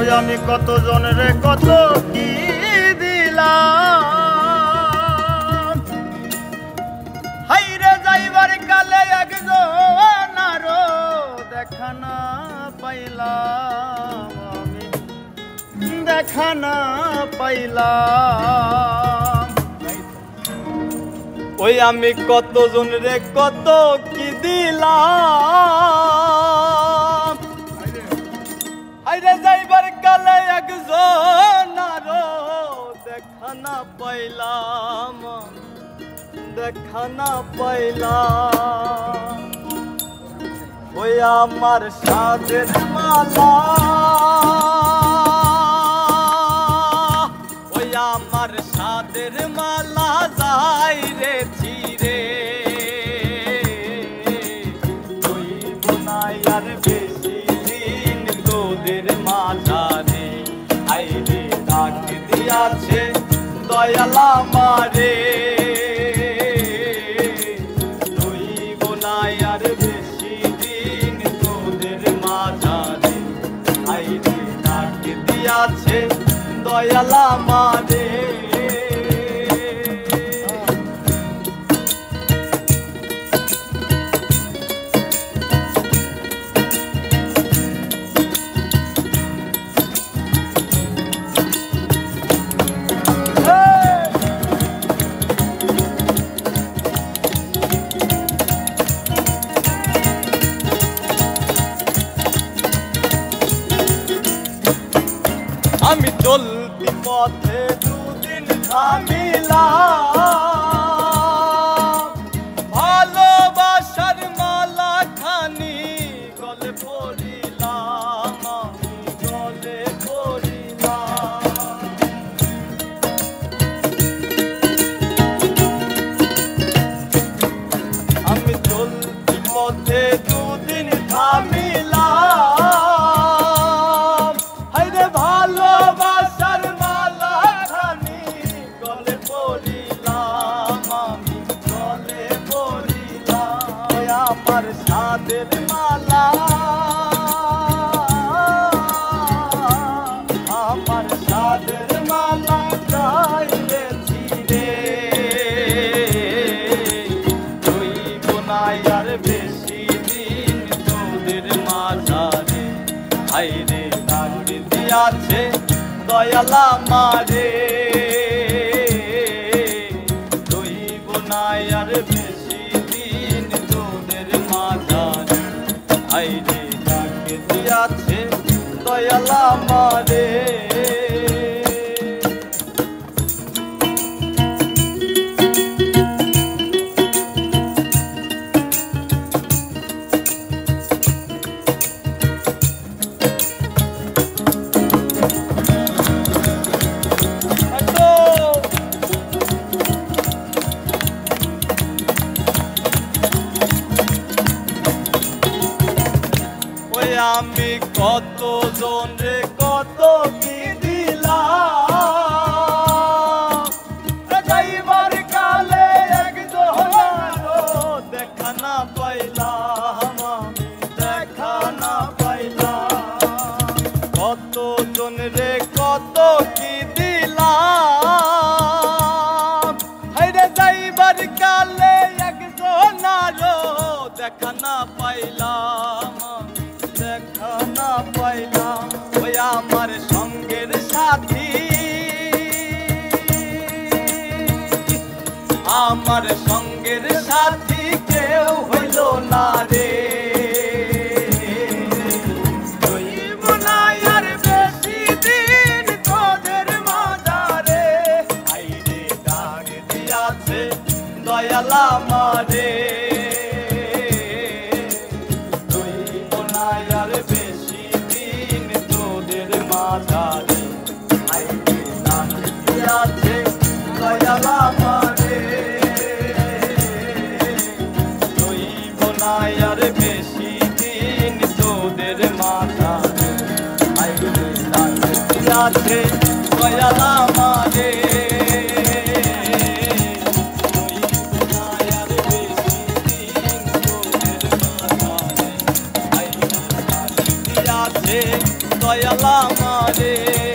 ওই আমি কত জনের কত কি দিলাম, হাইরে যাইবার কালে একজন আরো দেখা না পাইলাম, আমি দেখা না পাইলাম। ওই আমি কত জনের কত কি দিলাম, হাইরে যাইবার কালে একজন আরো দেখা না পাইলাম, দেখা না পাইলাম। ওই আমার সাদের মালা, ওই আমার সাদের মালা যাই রে ছিড়ে, রইব না আর বেশি দিন তোদের মাঝারে, আইরে ডাক দিয়াছে দয়াল আমারে, রইব না আর বেশি দিন তোদের মাঝারে, আইরে ডাক দিয়াছে দয়াল আমারে। আমি চলতি পথে দুদিন থামিলাম, ভালোবাসার মালা খানি গলে পড়িলাম, আমি গলে পড়িলাম। আমি চলতি পথে দুদিন থামিলাম, হাইরে ভালোবাসার মালা খানি গলে পড়িলাম, আমি গলে পড়িলাম। আমার সাদের মালা, আমার সাদের মালা যাইলে ছিড়ে, রইব না আর বেশি দিন তোদের মাঝারে, হাইরে ডাক দিয়াছে দয়াল আমারে, রইব না আর বেশি দিন তোদের মাঝারে, হাইরে ডাক দিয়াছে দয়াল আমারে। আমি কত জনে কত কি দিলাম, যাইবার কালে একজন আরো দেখা না পাইলাম, আমি দেখা না পাইলাম। কত জনে কত কি দিলাম, হাইরে যাইবার কালে একজন আরো দেখা না পাইলাম, দেখা না পাইলাম। ওই আমার সঙ্গের সাথী, আমার সঙ্গের সাথী কেউ হইল না রে, রইব না আর বেশি দিন তোদের মাঝারে, আইরে ডাক দিয়াছে দয়াল আমারে, দয়াল আমারে, রইব না আর বেশি দিন তোদের মাঝারে, আইরে ডাক দিয়াছে দয়াল আমারে, রইব না আর বেশি দিন তোদের মাঝারে, আইরে ডাক দিয়াছে দয়াল দয়াল আমারে